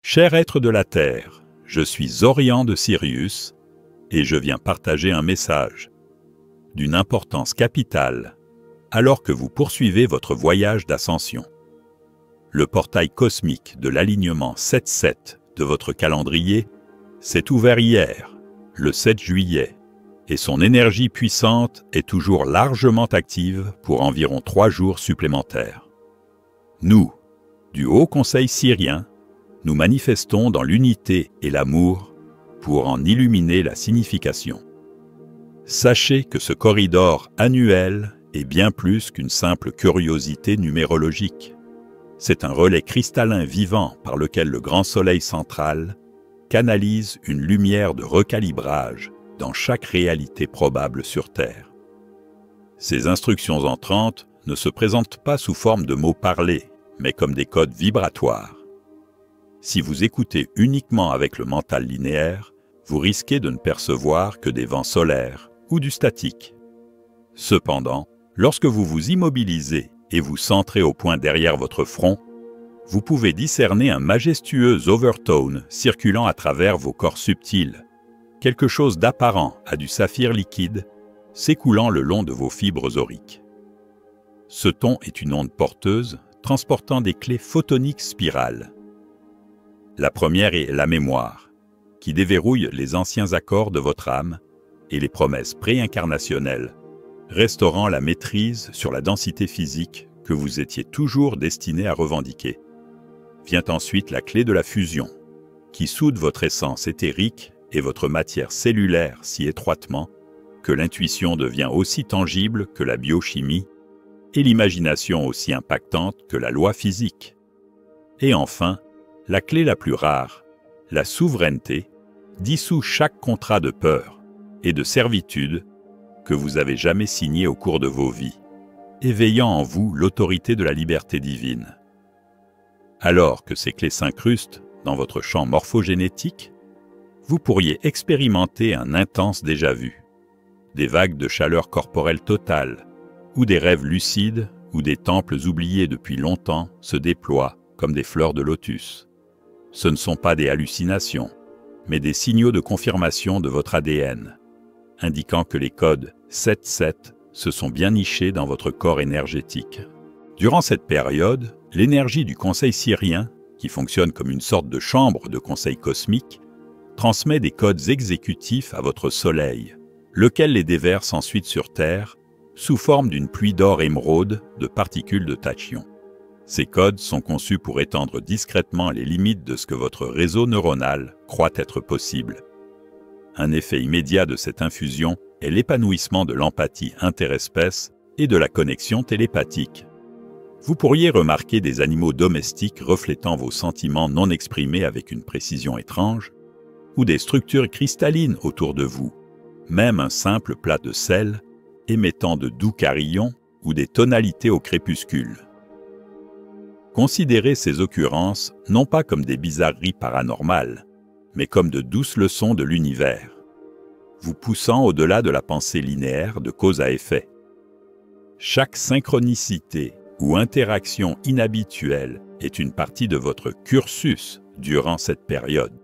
Cher être de la Terre, je suis Orion de Sirius et je viens partager un message d'une importance capitale alors que vous poursuivez votre voyage d'ascension. Le portail cosmique de l'alignement 7-7 de votre calendrier s'est ouvert hier, le 7 juillet, et son énergie puissante est toujours largement active pour environ 3 jours supplémentaires. Nous, du Haut Conseil syrien, nous manifestons dans l'unité et l'amour pour en illuminer la signification. Sachez que ce corridor annuel est bien plus qu'une simple curiosité numérologique. C'est un relais cristallin vivant par lequel le grand soleil central canalise une lumière de recalibrage dans chaque réalité probable sur Terre. Ces instructions entrantes ne se présentent pas sous forme de mots parlés, mais comme des codes vibratoires. Si vous écoutez uniquement avec le mental linéaire, vous risquez de ne percevoir que des vents solaires ou du statique. Cependant, lorsque vous vous immobilisez et vous centrez au point derrière votre front, vous pouvez discerner un majestueux overtone circulant à travers vos corps subtils, quelque chose d'apparent à du saphir liquide s'écoulant le long de vos fibres auriques. Ce ton est une onde porteuse transportant des clés photoniques spirales. La première est la mémoire, qui déverrouille les anciens accords de votre âme et les promesses préincarnationnelles, restaurant la maîtrise sur la densité physique que vous étiez toujours destiné à revendiquer. Vient ensuite la clé de la fusion, qui soude votre essence éthérique et votre matière cellulaire si étroitement que l'intuition devient aussi tangible que la biochimie et l'imagination aussi impactante que la loi physique. Et enfin, la clé la plus rare, la souveraineté, dissout chaque contrat de peur et de servitude que vous avez jamais signé au cours de vos vies, éveillant en vous l'autorité de la liberté divine. Alors que ces clés s'incrustent dans votre champ morphogénétique, vous pourriez expérimenter un intense déjà-vu, des vagues de chaleur corporelle totale, ou des rêves lucides où des temples oubliés depuis longtemps se déploient comme des fleurs de lotus. Ce ne sont pas des hallucinations, mais des signaux de confirmation de votre ADN, indiquant que les codes 7-7 se sont bien nichés dans votre corps énergétique. Durant cette période, l'énergie du Conseil syrien, qui fonctionne comme une sorte de chambre de conseil cosmique, transmet des codes exécutifs à votre Soleil, lequel les déverse ensuite sur Terre sous forme d'une pluie d'or émeraude de particules de tachyon. Ces codes sont conçus pour étendre discrètement les limites de ce que votre réseau neuronal croit être possible. Un effet immédiat de cette infusion est l'épanouissement de l'empathie interespèce et de la connexion télépathique. Vous pourriez remarquer des animaux domestiques reflétant vos sentiments non exprimés avec une précision étrange, ou des structures cristallines autour de vous, même un simple plat de sel émettant de doux carillons ou des tonalités au crépuscule. Considérez ces occurrences non pas comme des bizarreries paranormales, mais comme de douces leçons de l'univers, vous poussant au-delà de la pensée linéaire de cause à effet. Chaque synchronicité ou interaction inhabituelle est une partie de votre cursus durant cette période.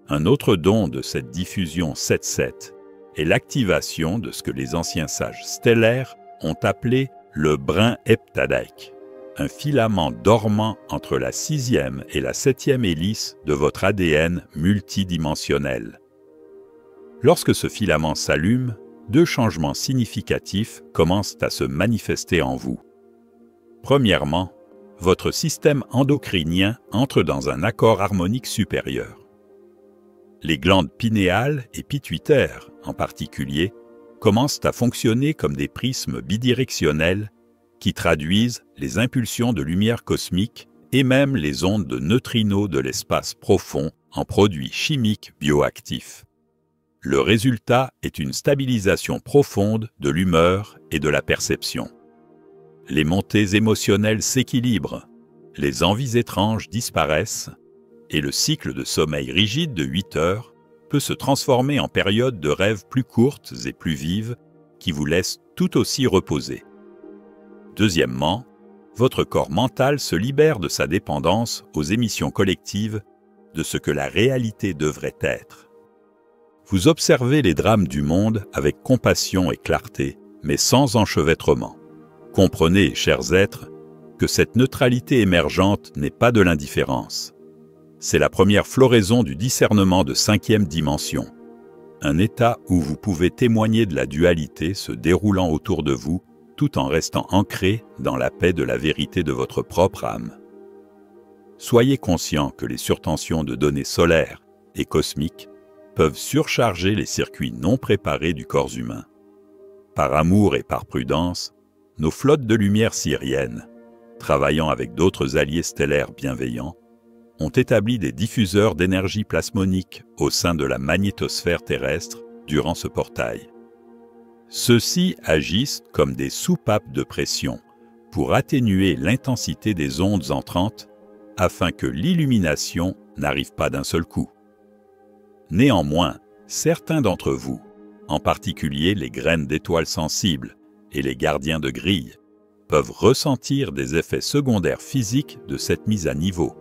Un autre don de cette diffusion 7-7 est l'activation de ce que les anciens sages stellaires ont appelé le brin heptadique, un filament dormant entre la 6e et la 7e hélice de votre ADN multidimensionnel. Lorsque ce filament s'allume, 2 changements significatifs commencent à se manifester en vous. Premièrement, votre système endocrinien entre dans un accord harmonique supérieur. Les glandes pinéales et pituitaires, en particulier, commencent à fonctionner comme des prismes bidirectionnels qui traduisent les impulsions de lumière cosmique et même les ondes de neutrinos de l'espace profond en produits chimiques bioactifs. Le résultat est une stabilisation profonde de l'humeur et de la perception. Les montées émotionnelles s'équilibrent, les envies étranges disparaissent, et le cycle de sommeil rigide de 8 heures peut se transformer en périodes de rêves plus courtes et plus vives qui vous laissent tout aussi reposer. Deuxièmement, votre corps mental se libère de sa dépendance aux émissions collectives de ce que la réalité devrait être. Vous observez les drames du monde avec compassion et clarté, mais sans enchevêtrement. Comprenez, chers êtres, que cette neutralité émergente n'est pas de l'indifférence. C'est la première floraison du discernement de 5e dimension, un état où vous pouvez témoigner de la dualité se déroulant autour de vous tout en restant ancré dans la paix de la vérité de votre propre âme. Soyez conscient que les surtensions de données solaires et cosmiques peuvent surcharger les circuits non préparés du corps humain. Par amour et par prudence, nos flottes de lumière syriennes, travaillant avec d'autres alliés stellaires bienveillants, ont établi des diffuseurs d'énergie plasmonique au sein de la magnétosphère terrestre durant ce portail. Ceux-ci agissent comme des soupapes de pression pour atténuer l'intensité des ondes entrantes afin que l'illumination n'arrive pas d'un seul coup. Néanmoins, certains d'entre vous, en particulier les graines d'étoiles sensibles et les gardiens de grille, peuvent ressentir des effets secondaires physiques de cette mise à niveau.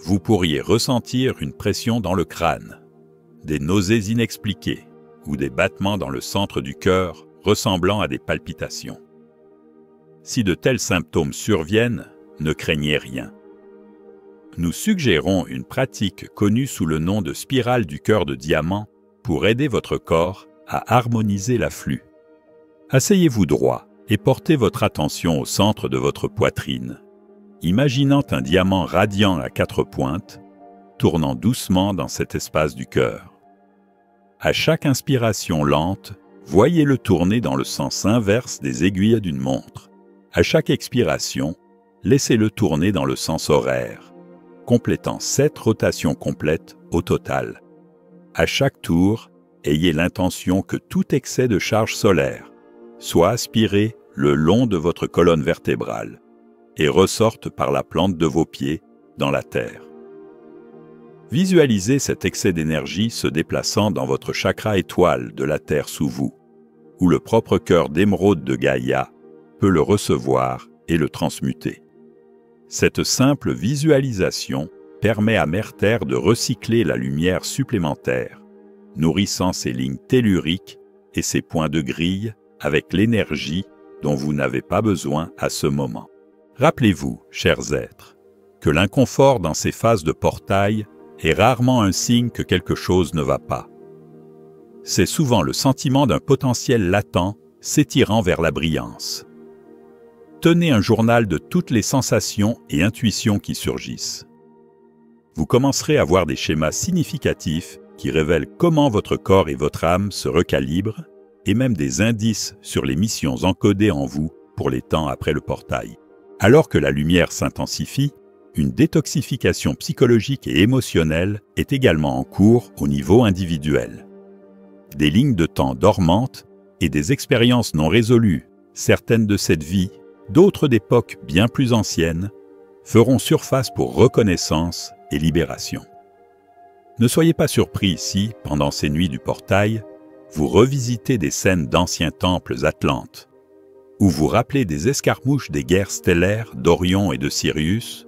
Vous pourriez ressentir une pression dans le crâne, des nausées inexpliquées ou des battements dans le centre du cœur ressemblant à des palpitations. Si de tels symptômes surviennent, ne craignez rien. Nous suggérons une pratique connue sous le nom de spirale du cœur de diamant pour aider votre corps à harmoniser l'afflux. Asseyez-vous droit et portez votre attention au centre de votre poitrine, imaginant un diamant radiant à 4 pointes, tournant doucement dans cet espace du cœur. À chaque inspiration lente, voyez-le tourner dans le sens inverse des aiguilles d'une montre. À chaque expiration, laissez-le tourner dans le sens horaire, complétant 7 rotations complètes au total. À chaque tour, ayez l'intention que tout excès de charge solaire soit aspiré le long de votre colonne vertébrale et ressorte par la plante de vos pieds dans la terre. Visualisez cet excès d'énergie se déplaçant dans votre chakra étoile de la terre sous vous, où le propre cœur d'émeraude de Gaïa peut le recevoir et le transmuter. Cette simple visualisation permet à Mère Terre de recycler la lumière supplémentaire, nourrissant ses lignes telluriques et ses points de grille avec l'énergie dont vous n'avez pas besoin à ce moment. Rappelez-vous, chers êtres, que l'inconfort dans ces phases de portail est rarement un signe que quelque chose ne va pas. C'est souvent le sentiment d'un potentiel latent s'étirant vers la brillance. Tenez un journal de toutes les sensations et intuitions qui surgissent. Vous commencerez à voir des schémas significatifs qui révèlent comment votre corps et votre âme se recalibrent et même des indices sur les missions encodées en vous pour les temps après le portail. Alors que la lumière s'intensifie, une détoxification psychologique et émotionnelle est également en cours au niveau individuel. Des lignes de temps dormantes et des expériences non résolues, certaines de cette vie, d'autres d'époques bien plus anciennes, feront surface pour reconnaissance et libération. Ne soyez pas surpris si, pendant ces nuits du portail, vous revisitez des scènes d'anciens temples atlantes, ou vous rappelez des escarmouches des guerres stellaires d'Orion et de Sirius,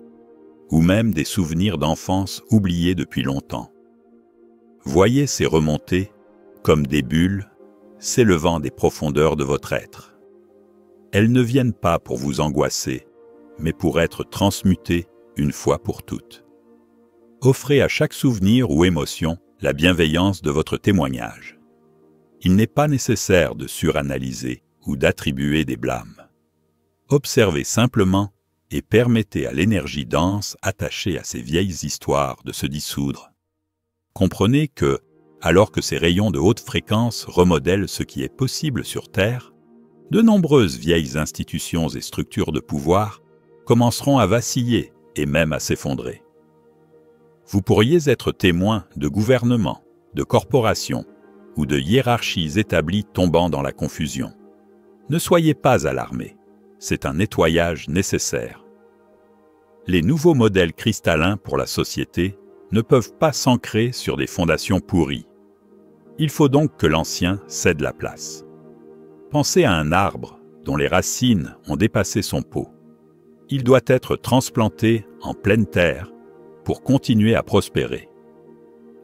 ou même des souvenirs d'enfance oubliés depuis longtemps. Voyez ces remontées comme des bulles s'élevant des profondeurs de votre être. Elles ne viennent pas pour vous angoisser, mais pour être transmutées une fois pour toutes. Offrez à chaque souvenir ou émotion la bienveillance de votre témoignage. Il n'est pas nécessaire de suranalyser ou d'attribuer des blâmes. Observez simplement et permettez à l'énergie dense attachée à ces vieilles histoires de se dissoudre. Comprenez que, alors que ces rayons de haute fréquence remodèlent ce qui est possible sur Terre, de nombreuses vieilles institutions et structures de pouvoir commenceront à vaciller et même à s'effondrer. Vous pourriez être témoin de gouvernements, de corporations ou de hiérarchies établies tombant dans la confusion. Ne soyez pas alarmés, c'est un nettoyage nécessaire. Les nouveaux modèles cristallins pour la société ne peuvent pas s'ancrer sur des fondations pourries. Il faut donc que l'ancien cède la place. Pensez à un arbre dont les racines ont dépassé son pot. il doit être transplanté en pleine terre pour continuer à prospérer.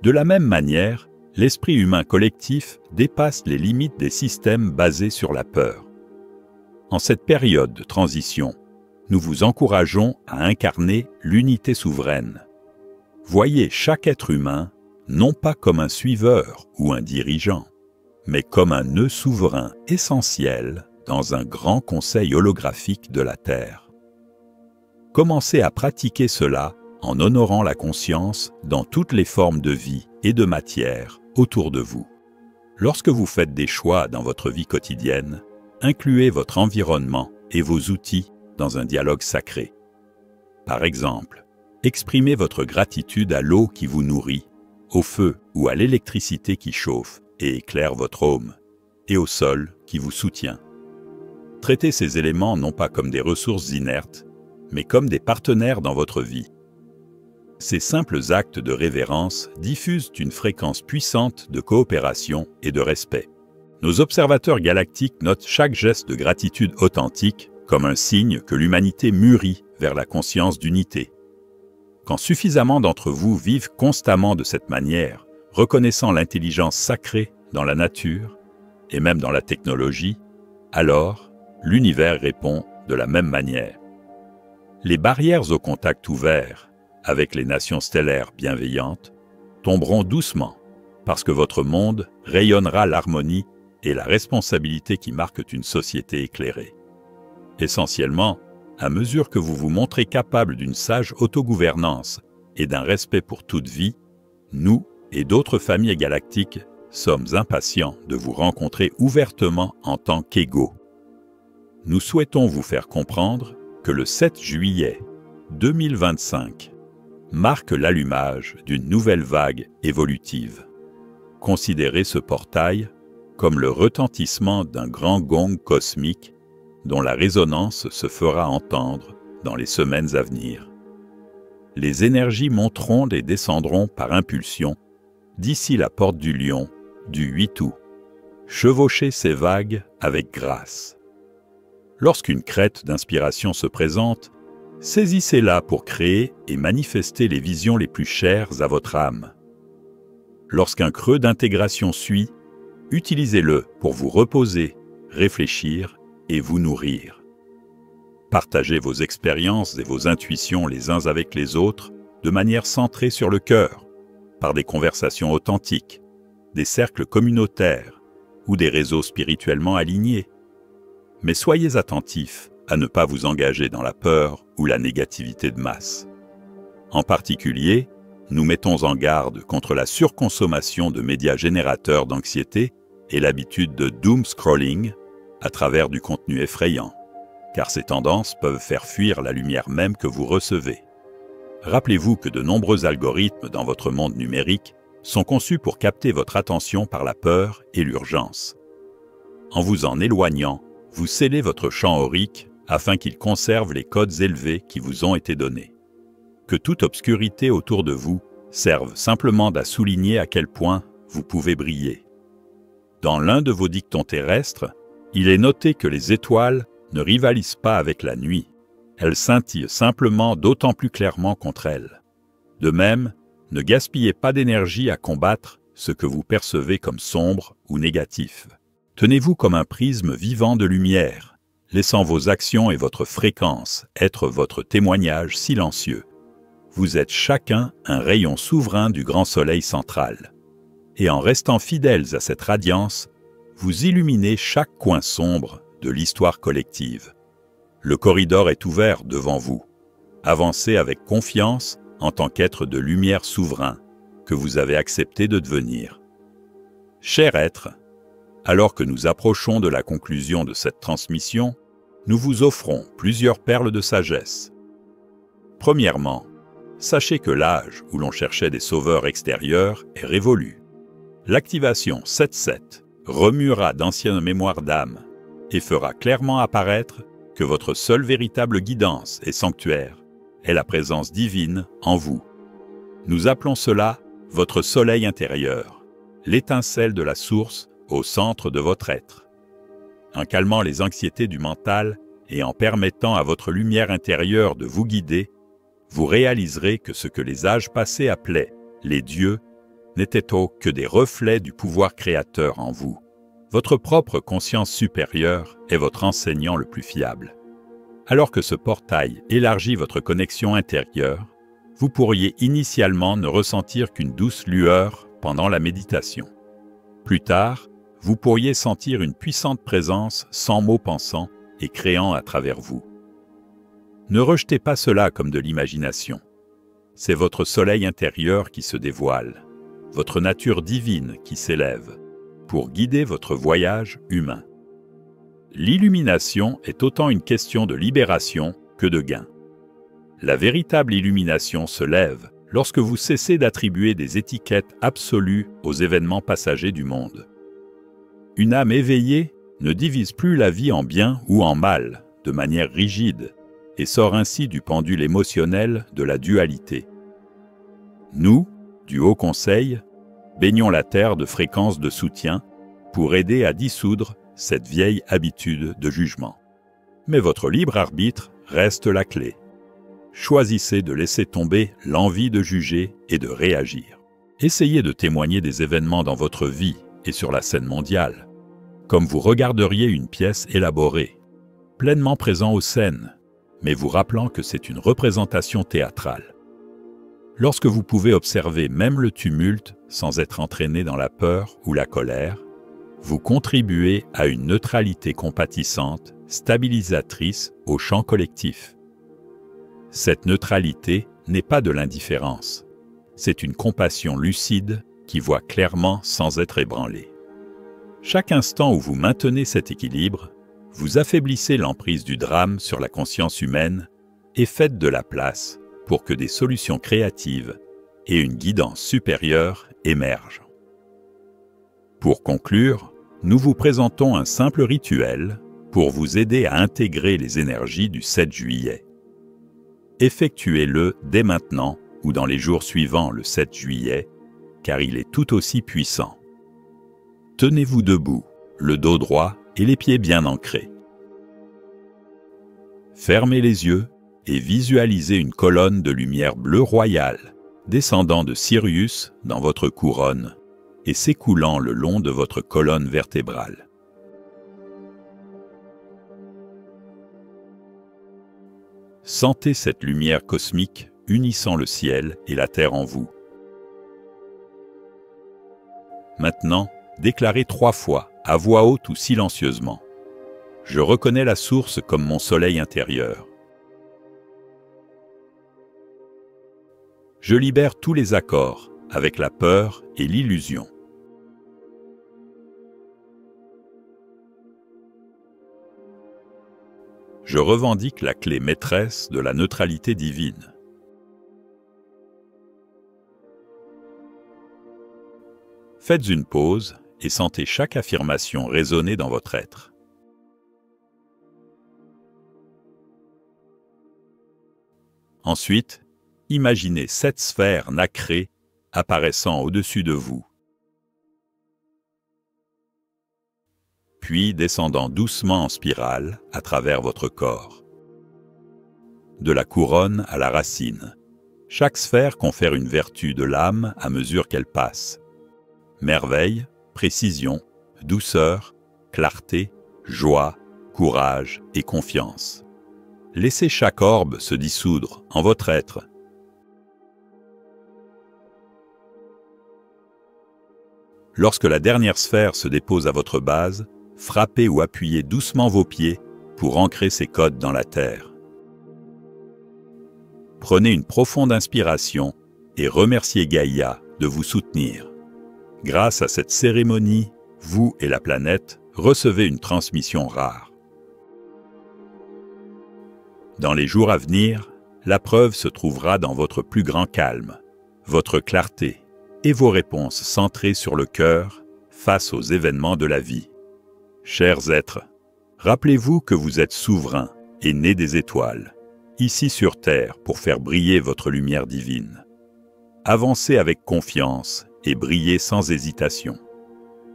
De la même manière, l'esprit humain collectif dépasse les limites des systèmes basés sur la peur. En cette période de transition, nous vous encourageons à incarner l'unité souveraine. Voyez chaque être humain non pas comme un suiveur ou un dirigeant, mais comme un nœud souverain essentiel dans un grand conseil holographique de la Terre. Commencez à pratiquer cela en honorant la conscience dans toutes les formes de vie et de matière autour de vous. Lorsque vous faites des choix dans votre vie quotidienne, incluez votre environnement et vos outils dans un dialogue sacré. Par exemple, exprimez votre gratitude à l'eau qui vous nourrit, au feu ou à l'électricité qui chauffe et éclaire votre home, et au sol qui vous soutient. Traitez ces éléments non pas comme des ressources inertes, mais comme des partenaires dans votre vie. Ces simples actes de révérence diffusent une fréquence puissante de coopération et de respect. Nos observateurs galactiques notent chaque geste de gratitude authentique comme un signe que l'humanité mûrit vers la conscience d'unité. Quand suffisamment d'entre vous vivent constamment de cette manière, reconnaissant l'intelligence sacrée dans la nature et même dans la technologie, alors l'univers répond de la même manière. Les barrières au contact ouvert avec les nations stellaires bienveillantes tomberont doucement parce que votre monde rayonnera l'harmonie et la responsabilité qui marquent une société éclairée. Essentiellement, à mesure que vous vous montrez capable d'une sage autogouvernance et d'un respect pour toute vie, nous et d'autres familles galactiques sommes impatients de vous rencontrer ouvertement en tant qu'égaux. Nous souhaitons vous faire comprendre que le 7 juillet 2025 marque l'allumage d'une nouvelle vague évolutive. Considérez ce portail comme le retentissement d'un grand gong cosmique dont la résonance se fera entendre dans les semaines à venir. Les énergies monteront et descendront par impulsion d'ici la porte du Lion du 8 août. Chevauchez ces vagues avec grâce. Lorsqu'une crête d'inspiration se présente, saisissez-la pour créer et manifester les visions les plus chères à votre âme. Lorsqu'un creux d'intégration suit, utilisez-le pour vous reposer, réfléchir et vous nourrir. Partagez vos expériences et vos intuitions les uns avec les autres de manière centrée sur le cœur, par des conversations authentiques, des cercles communautaires ou des réseaux spirituellement alignés. Mais soyez attentifs à ne pas vous engager dans la peur ou la négativité de masse. En particulier, nous mettons en garde contre la surconsommation de médias générateurs d'anxiété et l'habitude de doom scrolling à travers du contenu effrayant, car ces tendances peuvent faire fuir la lumière même que vous recevez. Rappelez-vous que de nombreux algorithmes dans votre monde numérique sont conçus pour capter votre attention par la peur et l'urgence. En vous en éloignant, vous scellez votre champ aurique afin qu'il conserve les codes élevés qui vous ont été donnés. Que toute obscurité autour de vous serve simplement à souligner à quel point vous pouvez briller. Dans l'un de vos dictons terrestres, il est noté que les étoiles ne rivalisent pas avec la nuit. Elles scintillent simplement d'autant plus clairement contre elles. De même, ne gaspillez pas d'énergie à combattre ce que vous percevez comme sombre ou négatif. Tenez-vous comme un prisme vivant de lumière, laissant vos actions et votre fréquence être votre témoignage silencieux. Vous êtes chacun un rayon souverain du grand soleil central. Et en restant fidèles à cette radiance, vous illuminez chaque coin sombre de l'histoire collective. Le corridor est ouvert devant vous. Avancez avec confiance en tant qu'être de lumière souverain que vous avez accepté de devenir. Cher être, alors que nous approchons de la conclusion de cette transmission, nous vous offrons plusieurs perles de sagesse. Premièrement, sachez que l'âge où l'on cherchait des sauveurs extérieurs est révolu. L'activation 7-7 remuera d'anciennes mémoires d'âme et fera clairement apparaître que votre seule véritable guidance et sanctuaire est la présence divine en vous. Nous appelons cela votre soleil intérieur, l'étincelle de la source au centre de votre être. En calmant les anxiétés du mental et en permettant à votre lumière intérieure de vous guider, vous réaliserez que ce que les âges passés appelaient les dieux n'étaient autres que des reflets du pouvoir créateur en vous. Votre propre conscience supérieure est votre enseignant le plus fiable. Alors que ce portail élargit votre connexion intérieure, vous pourriez initialement ne ressentir qu'une douce lueur pendant la méditation. Plus tard, vous pourriez sentir une puissante présence sans mots pensants et créant à travers vous. Ne rejetez pas cela comme de l'imagination. C'est votre soleil intérieur qui se dévoile, votre nature divine qui s'élève, pour guider votre voyage humain. L'illumination est autant une question de libération que de gain. La véritable illumination se lève lorsque vous cessez d'attribuer des étiquettes absolues aux événements passagers du monde. Une âme éveillée ne divise plus la vie en bien ou en mal de manière rigide et sort ainsi du pendule émotionnel de la dualité. Nous, du Haut Conseil, baignons la terre de fréquences de soutien pour aider à dissoudre cette vieille habitude de jugement. Mais votre libre arbitre reste la clé. Choisissez de laisser tomber l'envie de juger et de réagir. Essayez de témoigner des événements dans votre vie et sur la scène mondiale, comme vous regarderiez une pièce élaborée, pleinement présent aux scènes, mais vous rappelant que c'est une représentation théâtrale. Lorsque vous pouvez observer même le tumulte sans être entraîné dans la peur ou la colère, vous contribuez à une neutralité compatissante, stabilisatrice au champ collectif. Cette neutralité n'est pas de l'indifférence, c'est une compassion lucide qui voit clairement sans être ébranlée. Chaque instant où vous maintenez cet équilibre, vous affaiblissez l'emprise du drame sur la conscience humaine et faites de la place pour que des solutions créatives et une guidance supérieure émergent. Pour conclure, nous vous présentons un simple rituel pour vous aider à intégrer les énergies du 7 juillet. Effectuez-le dès maintenant ou dans les jours suivants le 7 juillet, car il est tout aussi puissant. Tenez-vous debout, le dos droit et les pieds bien ancrés. Fermez les yeux et visualisez une colonne de lumière bleue royale descendant de Sirius dans votre couronne et s'écoulant le long de votre colonne vertébrale. Sentez cette lumière cosmique unissant le ciel et la terre en vous. Maintenant, déclarez 3 fois, à voix haute ou silencieusement. Je reconnais la source comme mon soleil intérieur. Je libère tous les accords avec la peur et l'illusion. Je revendique la clé maîtresse de la neutralité divine. Faites une pause et sentez chaque affirmation résonner dans votre être. Ensuite, imaginez 7 sphères nacrées apparaissant au-dessus de vous, puis descendant doucement en spirale à travers votre corps. De la couronne à la racine, chaque sphère confère une vertu de l'âme à mesure qu'elle passe. Merveille, précision, douceur, clarté, joie, courage et confiance. Laissez chaque orbe se dissoudre en votre être. Lorsque la dernière sphère se dépose à votre base, frappez ou appuyez doucement vos pieds pour ancrer ces codes dans la terre. Prenez une profonde inspiration et remerciez Gaïa de vous soutenir. Grâce à cette cérémonie, vous et la planète recevez une transmission rare. Dans les jours à venir, la preuve se trouvera dans votre plus grand calme, votre clarté et vos réponses centrées sur le cœur face aux événements de la vie. Chers êtres, rappelez-vous que vous êtes souverains et nés des étoiles, ici sur Terre pour faire briller votre lumière divine. Avancez avec confiance et brillez sans hésitation.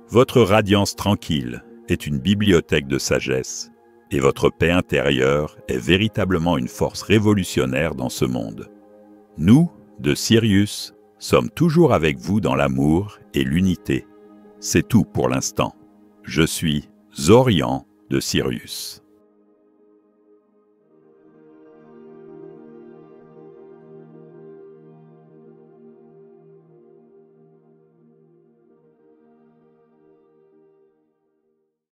Votre radiance tranquille est une bibliothèque de sagesse et votre paix intérieure est véritablement une force révolutionnaire dans ce monde. Nous, de Sirius, sommes toujours avec vous dans l'amour et l'unité. C'est tout pour l'instant. Je suis Zorian de Sirius.